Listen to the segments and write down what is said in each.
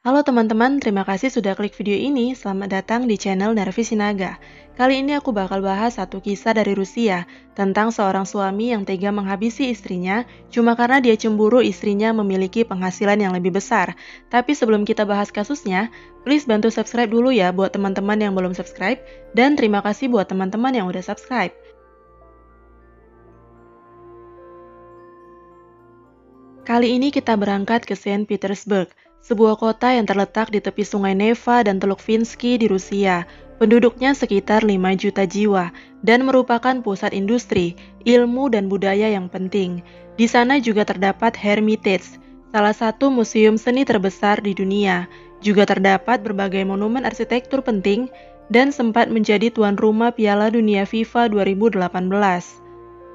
Halo teman-teman, terima kasih sudah klik video ini. Selamat datang di channel Nervi Sinaga. Kali ini aku bakal bahas satu kisah dari Rusia tentang seorang suami yang tega menghabisi istrinya cuma karena dia cemburu istrinya memiliki penghasilan yang lebih besar. Tapi sebelum kita bahas kasusnya, please bantu subscribe dulu ya buat teman-teman yang belum subscribe, dan terima kasih buat teman-teman yang udah subscribe. Kali ini kita berangkat ke Saint Petersburg, sebuah kota yang terletak di tepi sungai Neva dan Teluk Vinsky di Rusia. Penduduknya sekitar 5 juta jiwa dan merupakan pusat industri, ilmu, dan budaya yang penting. Di sana juga terdapat Hermitage, salah satu museum seni terbesar di dunia. Juga terdapat berbagai monumen arsitektur penting dan sempat menjadi tuan rumah Piala Dunia FIFA 2018.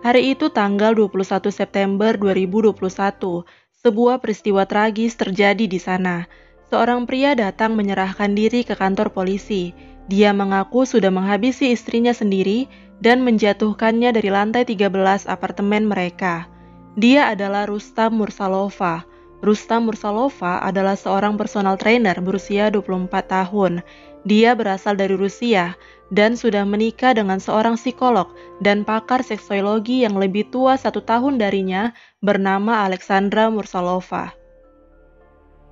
Hari itu tanggal 21 September 2021, sebuah peristiwa tragis terjadi di sana. Seorang pria datang menyerahkan diri ke kantor polisi. Dia mengaku sudah menghabisi istrinya sendiri dan menjatuhkannya dari lantai 13 apartemen mereka. Dia adalah Rustam Mursalova. Rustam Mursalova adalah seorang personal trainer berusia 24 tahun. Dia berasal dari Rusia dan sudah menikah dengan seorang psikolog dan pakar seksologi yang lebih tua 1 tahun darinya bernama Alexandra Mursalova.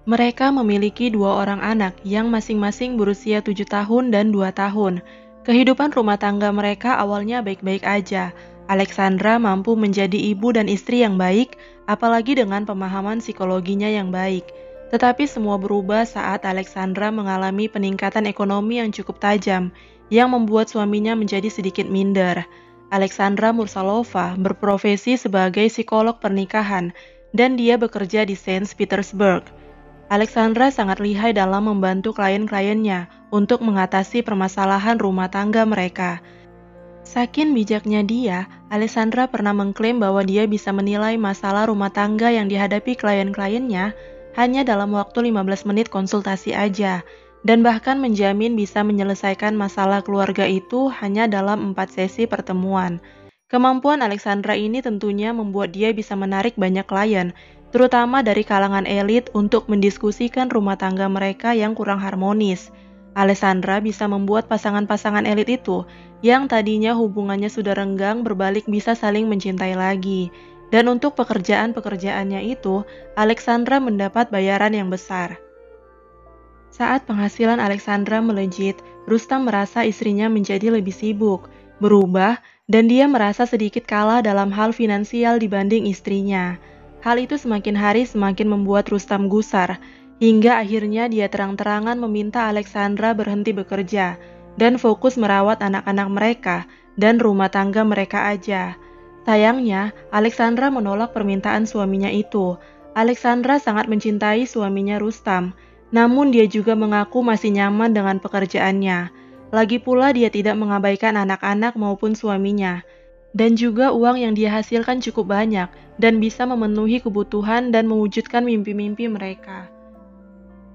Mereka memiliki 2 orang anak yang masing-masing berusia 7 tahun dan 2 tahun. Kehidupan rumah tangga mereka awalnya baik-baik aja. Alexandra mampu menjadi ibu dan istri yang baik, apalagi dengan pemahaman psikologinya yang baik. Tetapi semua berubah saat Alexandra mengalami peningkatan ekonomi yang cukup tajam, yang membuat suaminya menjadi sedikit minder. Alexandra Mursalova berprofesi sebagai psikolog pernikahan dan dia bekerja di Saint Petersburg. Alexandra sangat lihai dalam membantu klien-kliennya untuk mengatasi permasalahan rumah tangga mereka. Saking bijaknya dia, Alexandra pernah mengklaim bahwa dia bisa menilai masalah rumah tangga yang dihadapi klien-kliennya hanya dalam waktu 15 menit konsultasi aja, dan bahkan menjamin bisa menyelesaikan masalah keluarga itu hanya dalam 4 sesi pertemuan. Kemampuan Alexandra ini tentunya membuat dia bisa menarik banyak klien, terutama dari kalangan elit untuk mendiskusikan rumah tangga mereka yang kurang harmonis. Alexandra bisa membuat pasangan-pasangan elit itu yang tadinya hubungannya sudah renggang berbalik bisa saling mencintai lagi. Dan untuk pekerjaan-pekerjaannya itu, Alexandra mendapat bayaran yang besar. Saat penghasilan Alexandra melejit, Rustam merasa istrinya menjadi lebih sibuk, berubah, dan dia merasa sedikit kalah dalam hal finansial dibanding istrinya. Hal itu semakin hari semakin membuat Rustam gusar, hingga akhirnya dia terang-terangan meminta Alexandra berhenti bekerja dan fokus merawat anak-anak mereka dan rumah tangga mereka aja. Sayangnya, Alexandra menolak permintaan suaminya itu. Alexandra sangat mencintai suaminya Rustam, namun dia juga mengaku masih nyaman dengan pekerjaannya. Lagi pula dia tidak mengabaikan anak-anak maupun suaminya. Dan juga uang yang dia hasilkan cukup banyak dan bisa memenuhi kebutuhan dan mewujudkan mimpi-mimpi mereka.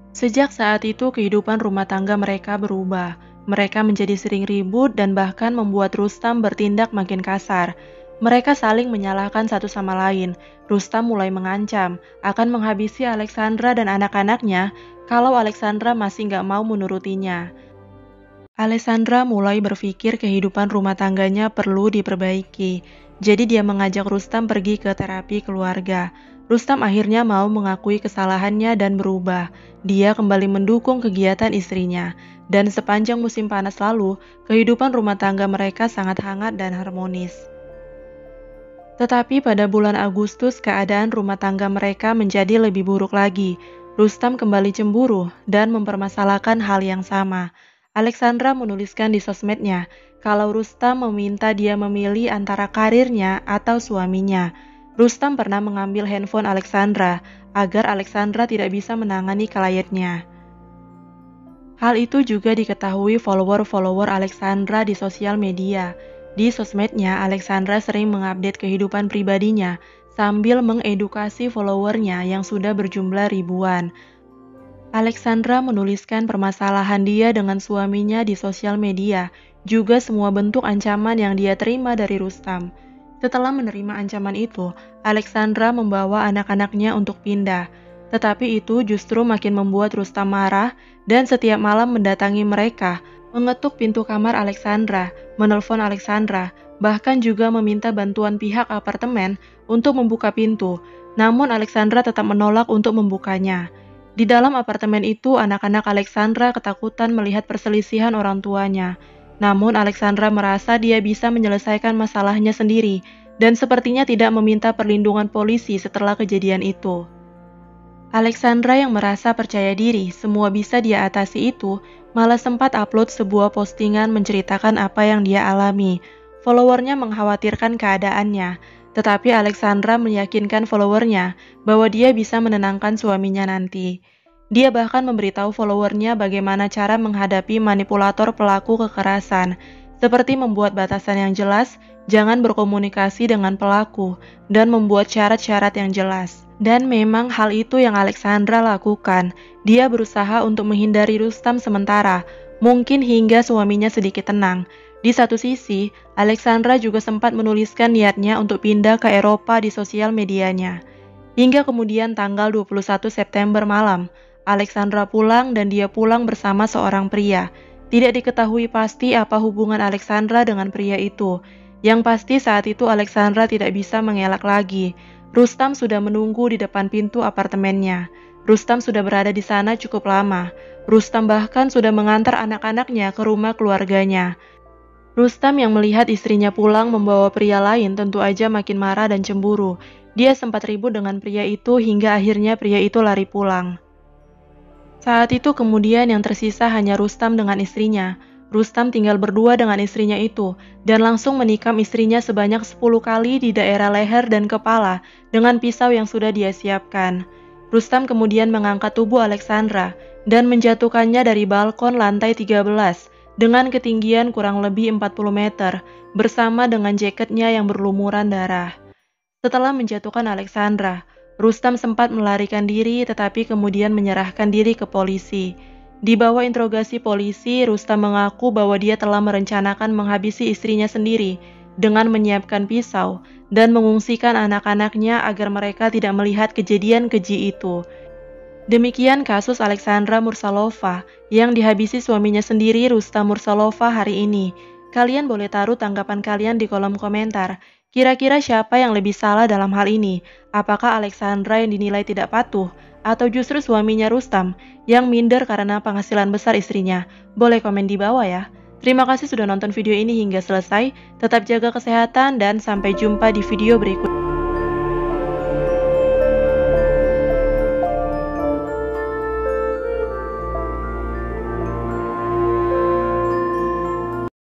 Sejak saat itu kehidupan rumah tangga mereka berubah. Mereka menjadi sering ribut dan bahkan membuat Rustam bertindak makin kasar. Mereka saling menyalahkan satu sama lain. Rustam mulai mengancam akan menghabisi Alexandra dan anak-anaknya kalau Alexandra masih nggak mau menurutinya. Alexandra mulai berpikir kehidupan rumah tangganya perlu diperbaiki. Jadi dia mengajak Rustam pergi ke terapi keluarga. Rustam akhirnya mau mengakui kesalahannya dan berubah. Dia kembali mendukung kegiatan istrinya. Dan sepanjang musim panas lalu, kehidupan rumah tangga mereka sangat hangat dan harmonis. Tetapi pada bulan Agustus, keadaan rumah tangga mereka menjadi lebih buruk lagi. Rustam kembali cemburu dan mempermasalahkan hal yang sama. Alexandra menuliskan di sosmednya kalau Rustam meminta dia memilih antara karirnya atau suaminya. Rustam pernah mengambil handphone Alexandra agar Alexandra tidak bisa menangani kliennya. Hal itu juga diketahui follower-follower Alexandra di sosial media. Di sosmednya, Alexandra sering mengupdate kehidupan pribadinya sambil mengedukasi followernya yang sudah berjumlah ribuan. Alexandra menuliskan permasalahan dia dengan suaminya di sosial media, juga semua bentuk ancaman yang dia terima dari Rustam. Setelah menerima ancaman itu, Alexandra membawa anak-anaknya untuk pindah. Tetapi itu justru makin membuat Rustam marah dan setiap malam mendatangi mereka, mengetuk pintu kamar Alexandra, menelpon Alexandra, bahkan juga meminta bantuan pihak apartemen untuk membuka pintu. Namun Alexandra tetap menolak untuk membukanya. Di dalam apartemen itu, anak-anak Alexandra ketakutan melihat perselisihan orang tuanya. Namun Alexandra merasa dia bisa menyelesaikan masalahnya sendiri dan sepertinya tidak meminta perlindungan polisi setelah kejadian itu. Alexandra yang merasa percaya diri semua bisa dia atasi itu malah sempat upload sebuah postingan menceritakan apa yang dia alami. Followernya mengkhawatirkan keadaannya, tetapi Alexandra meyakinkan followernya bahwa dia bisa menenangkan suaminya nanti. Dia bahkan memberitahu followernya bagaimana cara menghadapi manipulator pelaku kekerasan, seperti membuat batasan yang jelas, jangan berkomunikasi dengan pelaku, dan membuat syarat-syarat yang jelas. Dan memang hal itu yang Alexandra lakukan. Dia berusaha untuk menghindari Rustam sementara, mungkin hingga suaminya sedikit tenang. Di satu sisi, Alexandra juga sempat menuliskan niatnya untuk pindah ke Eropa di sosial medianya. Hingga kemudian tanggal 21 September malam, Alexandra pulang dan dia pulang bersama seorang pria. Tidak diketahui pasti apa hubungan Alexandra dengan pria itu. Yang pasti saat itu Alexandra tidak bisa mengelak lagi. Rustam sudah menunggu di depan pintu apartemennya. Rustam sudah berada di sana cukup lama. Rustam bahkan sudah mengantar anak-anaknya ke rumah keluarganya. Rustam yang melihat istrinya pulang membawa pria lain tentu aja makin marah dan cemburu. Dia sempat ribut dengan pria itu hingga akhirnya pria itu lari pulang. Saat itu kemudian yang tersisa hanya Rustam dengan istrinya. Rustam tinggal berdua dengan istrinya itu dan langsung menikam istrinya sebanyak 10 kali di daerah leher dan kepala dengan pisau yang sudah dia siapkan. Rustam kemudian mengangkat tubuh Alexandra dan menjatuhkannya dari balkon lantai 13 dengan ketinggian kurang lebih 40 meter bersama dengan jaketnya yang berlumuran darah. Setelah menjatuhkan Alexandra, Rustam sempat melarikan diri tetapi kemudian menyerahkan diri ke polisi. Di bawah interogasi polisi, Rustam mengaku bahwa dia telah merencanakan menghabisi istrinya sendiri dengan menyiapkan pisau dan mengungsikan anak-anaknya agar mereka tidak melihat kejadian keji itu. Demikian kasus Alexandra Mursalova yang dihabisi suaminya sendiri Rustam Mursalova hari ini. Kalian boleh taruh tanggapan kalian di kolom komentar. Kira-kira siapa yang lebih salah dalam hal ini? Apakah Alexandra yang dinilai tidak patuh? Atau justru suaminya Rustam yang minder karena penghasilan besar istrinya? Boleh komen di bawah ya. Terima kasih sudah nonton video ini hingga selesai. Tetap jaga kesehatan dan sampai jumpa di video berikutnya.